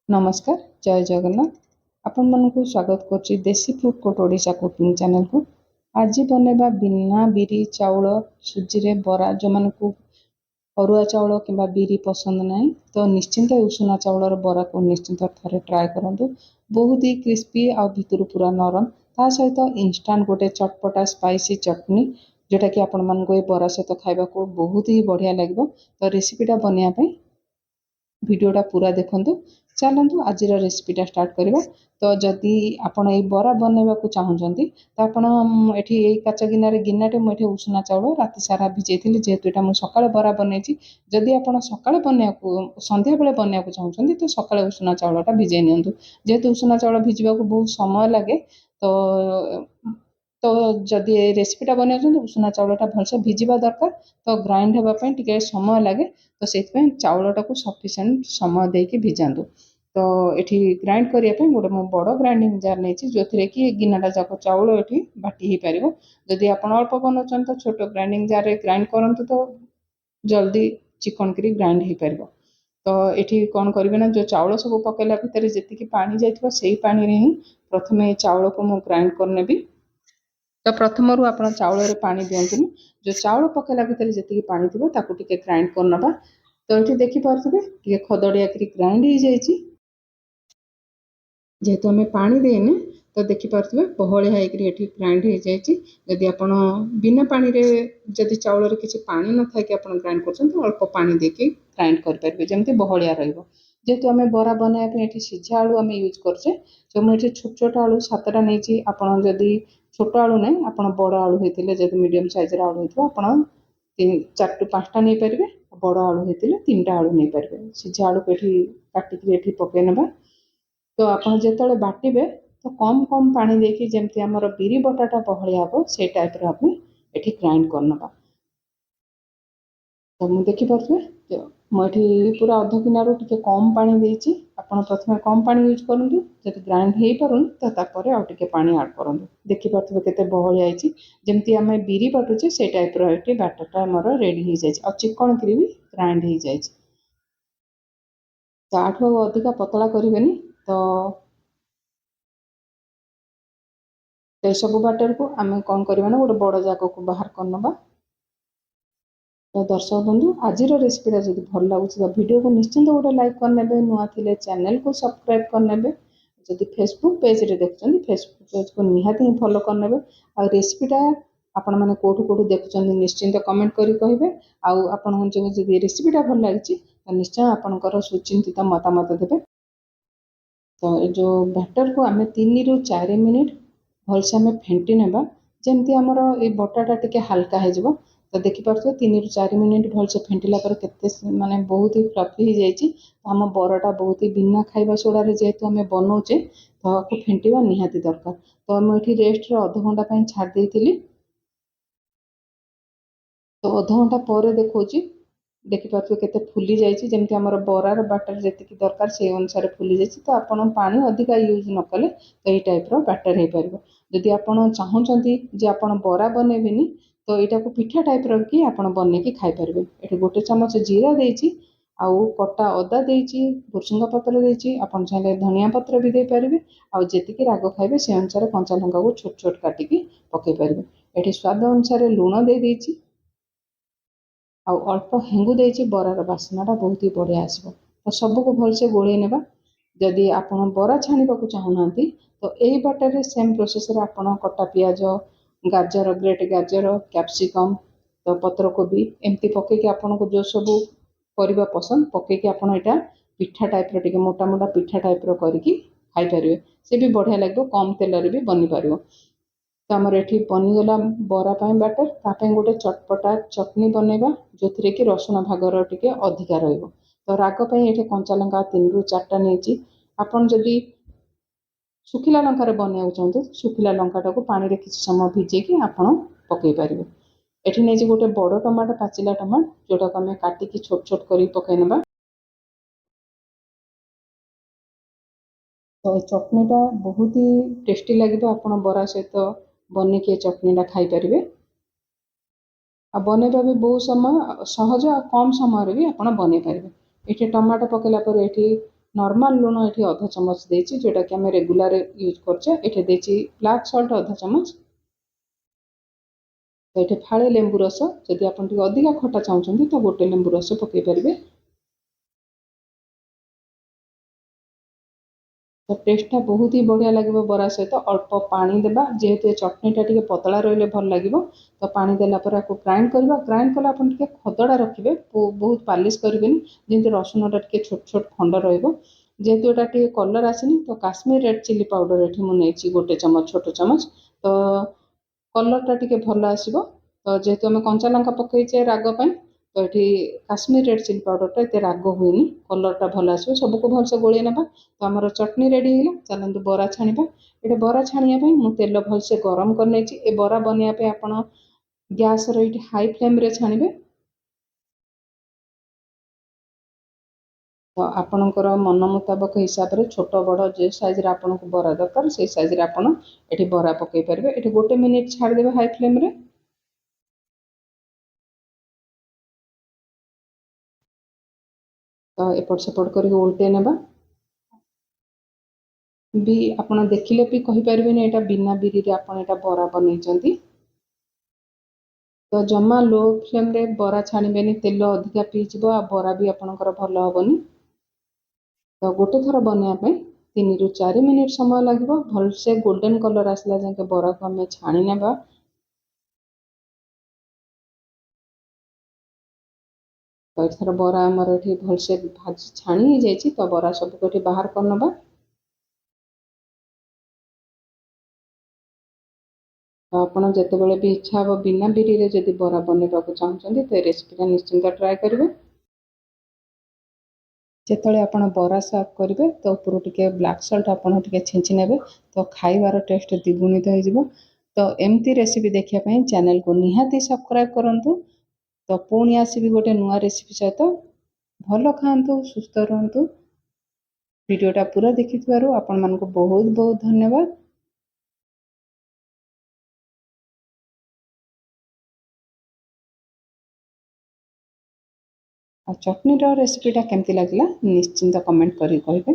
नमस्कार जय जगन्नाथ आपण मानक स्वागत करछि देसी food court Odisha cooking channel को। आज बनैबा बिना बिरी चाउल सुजी रे बरा जो मानक अरुआ चाउल किंबा बिरी पसंद नहीं तो निश्चिंत उषुना चाउलर बरा को निश्चिंत थरे ट्राए करंतु। बहुत ही क्रिस्पी आ भितर पूरा नरम ता सहित इंस्टांट गोटे चटपटा स्पाइसी चटनी जोटा कि आपण मानक बरा सहित खाइबा को बहुत ही बढ़िया लगे। तो रेसिपीटा बनैया भिडियोटा पूरा देखंतु। चलतु आज रेसिपीटा स्टार्ट करवा। तो जदि आपण ये बरा बनवा को चाहूँगी तो आपण ये काच गिनारे गिनाटे मुझे उषुना चाउल राति सारा भिजई जेहेतु यहाँ मुझे सकाଳେ बरा बनई। जदि आप सकाଳେ बनवा संध्या बेले बनवा चाहूँगी तो सकाଳେ उषुना चाउलटा भिजई नियंतु। जेहेतु उषुना चाउल भिजवा बहुत समय लगे तो जदि रेसिपीटा बनवा उषुना चाउलटा भलसे भिजवा दरकार तो ग्राइंड होगापी टे समय लगे तो से चाउलटा को सफिसीयंट समय देके भिजातु। तो ये ग्राइंड करने गोटे मो बड़ ग्राइंडिंग जार नहीं जो कि गिनाटा जाक चाउल ये बाटी हो पार। जदि आप अल्प बनाऊँ तो छोट ग्राइंडिंग जार ग्राइंड करूँ तो जल्दी चिकन करी ग्राइंड हो पार। तो ये कौन करेंगे ना जो चाउल सब पकेला भितर जी पानी जाइए से पानी ही प्रथम चाउल को मुझे ग्राइंड करने। तो प्रथम रू आप चाउल पानी दिंतुनि जो चाउल पकेला भितर जी पानी थी ताकू टिके ग्राइंड करनबा। तो ये देखिपे खदड़िया ग्राइंड हो जाए जेहेतु आम पानी देने तो देखिपे बहलिया होकर ग्राइंड हो जाए। जदि आप बिना पानी रे जदि चाउल किसी पानी न था कि ग्राइंड कर अल्प पानी देके ग्राइंड करेंगे जमी बहलिया जेहेतु आम बरा बनवाई सीझा आलू आम यूज करचे। तो मुझे छोट छोट आलू 7टा नहीं आपड़ जदि छोट आलू ना आप बड़ आलू होते जब मीडियम साइज आलू होता आप 4 ରୁ 5टा नहीं पारे बड़ आलू होते 3टा आलू नहीं पारे सीझा आलू को काटिक पकई ना। तो आप जो बाटे तो कम कम पानी देके जमती आमर बिरी बटाटा बहलिया हम से टाइप आप ये ग्राइंड करनबा। तो मुझे देखिपे मुझे पूरा अध गिनारू टे कम पानी देती आप प्रथम कम पानी यूज करूँ जब ग्राइंड हो पारुनि तो तापर आउ टे पानी आड करूँ। देखिपे केते बहलिया जमती आम बिरी बाटुचे से टाइप ये बैटरटा मोर रेडी हो जाए और चिकन करी भी ग्राइंड हो जाए। तो आठू अधिका पतला करें तो सब बैटर को आम कौन करवा ना गोटे बड़ जाग को बाहर करनबा। तो दर्शक बंधु आज रेसिपीटा जब भल लगुच तो वीडियो को निश्चिंत गोटे लाइक करने नुआ थे चैनल को सब्सक्राइब करने जदि फेसबुक पेज रे देखुं फेसबुक पेज को निहाती ही फॉलो करने आ रेसिपीटा आपण मैंने कौटू कौटू देखुं निश्चिंत कमेंट करी कहे आपण जो रेसिपीटा भल लगी तो निश्चय आपंकर सुचिंतित मतामत देवे। तो जो बैटर को आम 3 ରୁ 4 मिनिट भलसे आम फेंटी नेबा जमती आमर ये बटाटा टिके हल्का हो। तो देखिपे 3 ରୁ 4 मिनिट भलसे फेंटिला केते माने बहुत ही फ्लफी हो जाए। आम बराटा बहुत ही बिना खाइबा सोडा जेहेतु आम बनाऊे तो आपको फेंटा निहाती दरकार। तो मुझे रेस्ट अध घंटा छाड़ी देती। तो अध घंटा पर देखा देखिपे केते फुली जाइए जमती आमर बरार बैटर जी दरकार से अनुसार फुली जाइए। तो आप पानी अधिका यूज न कले तो ये टाइप बैटर हो पार। जदि आप चाहूँगी जे आप बरा बनैबेनी तो यहाँ को पिठा टाइप रखी आप बनैकी खाईपर। ये गोटे चमच जीरा देती आउ कटा अदा देती भुसुंगा पत्र देती आप चाहिए धनिया पत्र भी दे पारे आउ जी राग खाइबे से अनुसार कंचा लंका को छोट छोट काटिकी पकई पारे। ये स्वाद अनुसार लुण दे देती आउ अल्प हेंगु देती बरार बास्नाटा बहुत ही बढ़िया आसो। तो सबको भलसे गोले नेबा। जदि आप बरा छाणा चाहूना तो यही बैटर सेम प्रोसेस आप कटा पियाज गाजर ग्रेट गाजर कैप्सिकम तो पत्रकोबी एमती पकईकि आपन को जो सब परिबा पसंद पकईकि आप पिठा टाइप रे मोटा मोटा पिठा टाइप करके खाई पारे से भी बढ़िया लगे कम तेल भी बनी पार। तो आमर ये बनीगला बरा बैटर ताप गोटे चटपटा चटनी बनैबा जो थी कि रसुण भागर टे अधिका रहा। तो राग ये कंचा लंका 3 ରୁ 4टा नहीं आपन जदि सुखिला लंकार बनवा चाहते सुखिला लंकाटा को पानी रे किसी समय भिजेकी आप पकई पारे। ये नहीं गोटे बड़ टमाटो पाचिला टमाटो जोटा को आम काटिकी छोट छोट कर पकई ना। तो चटनीटा बहुत ही टेस्टी लगे आप बरा सहित बनैकी चटनीटा खाई पारे। आ बनैबा भी बहुत समय सहज आ कम समय भी आप बन पारे। ये टमाटो पकेला ये नॉर्मल लुण ये अधा चमच देती जोटा कि आम रेगुलर यूज करछे। ये देती ब्लैक सॉल्ट अधा चमच। तो ये फाड़े लेंबू रस, जदि आप अधिका खटा चाहते तो गोटे लेंबू रस पकई पारे। तो टेस्टा बहुत ही बढ़िया लगे बरा सहित। अल्प पानी देबा, जेहेतु चटनीटा टी पतला रही भल लगे तो पानी देला पर आपको ग्राइंड करवा। ग्राइंड कला खदड़ा रखिए, बहुत पालिश करेंगे जमी रसुणटा टे छोट छोट खंड जेहेतु यहाँ टे कलर आसनी तो काश्मीर रेड चिली पाउडर ये मुझे गोटे चमच छोट चमच। तो कलरटा टे भल आसो। तो जेहेतु आम कंचा लंका पकईचे राग तो ये काश्मीर रेड चिली पाउडरटा ये राग हुए, कलरटा भल आसो। सबको भलसे गोल ना। तो आमर चटनी रेडी है। चलते बरा छाणा। ये बरा छाणिया मुझे तेल भलसे गरम कर बरा बनवाई आप गैस हाई फ्लेम रे छाणिबे। तो आपणकर मन मुताबक हिसाब से छोट बड़ जो साइज आपन को बरा दरकार से साइज आपन ये बरा पकई पारे। ये गोटे मिनिट छाड़देवे हाई फ्लेम रे। तो एपट सेपट कर उल्टे नेबा भी आपन देखिले भी कहि परिबेनी एटा बिना बिरी रे आपन एटा बरा बनैचंती। तो जमा लो फ्लेम रे बरा छाणिबेनी, तेल अधिका पीजिबो आ बरा भी आपनकर भल हबनी। तो गोटे थर बनवाई 3 ରୁ 4 मिनिट समय लगे भलसे गोल्डन कलर आसला जाके बरा को आम छाणी नेबा। तो थर बरा आमर ये भलसे भाजी छाणी हो जाए तो बरा सबको ये बाहर कर नबा। तो आपड़ जिते भी इच्छा हे बिना बिरी रे जदि बरा बनवा चाहते तो रेसिपीटा निश्चिंत ट्राए करेंगे। जिते आप बरा सर्व करेंगे तो ऊपर टे ब्लैक सल्ट आपड़ टे छींची ने तो खाइबार टेस्ट द्विगुणित हो। तो एमती रेसिपी देखापी चैनल को निहाती सब्सक्राइब करूँ। तो पुणी आसबि गोटे नुआ रेसिपी सहित। भल खातु, सुस्थ रुहतु। वीडियोटा पूरा देखिथिबारु आपण मानकु बहुत बहुत धन्यवाद। आ चटनीर रेसिपीटा केमती लागला निश्चिंत कमेंट करी कहिबे।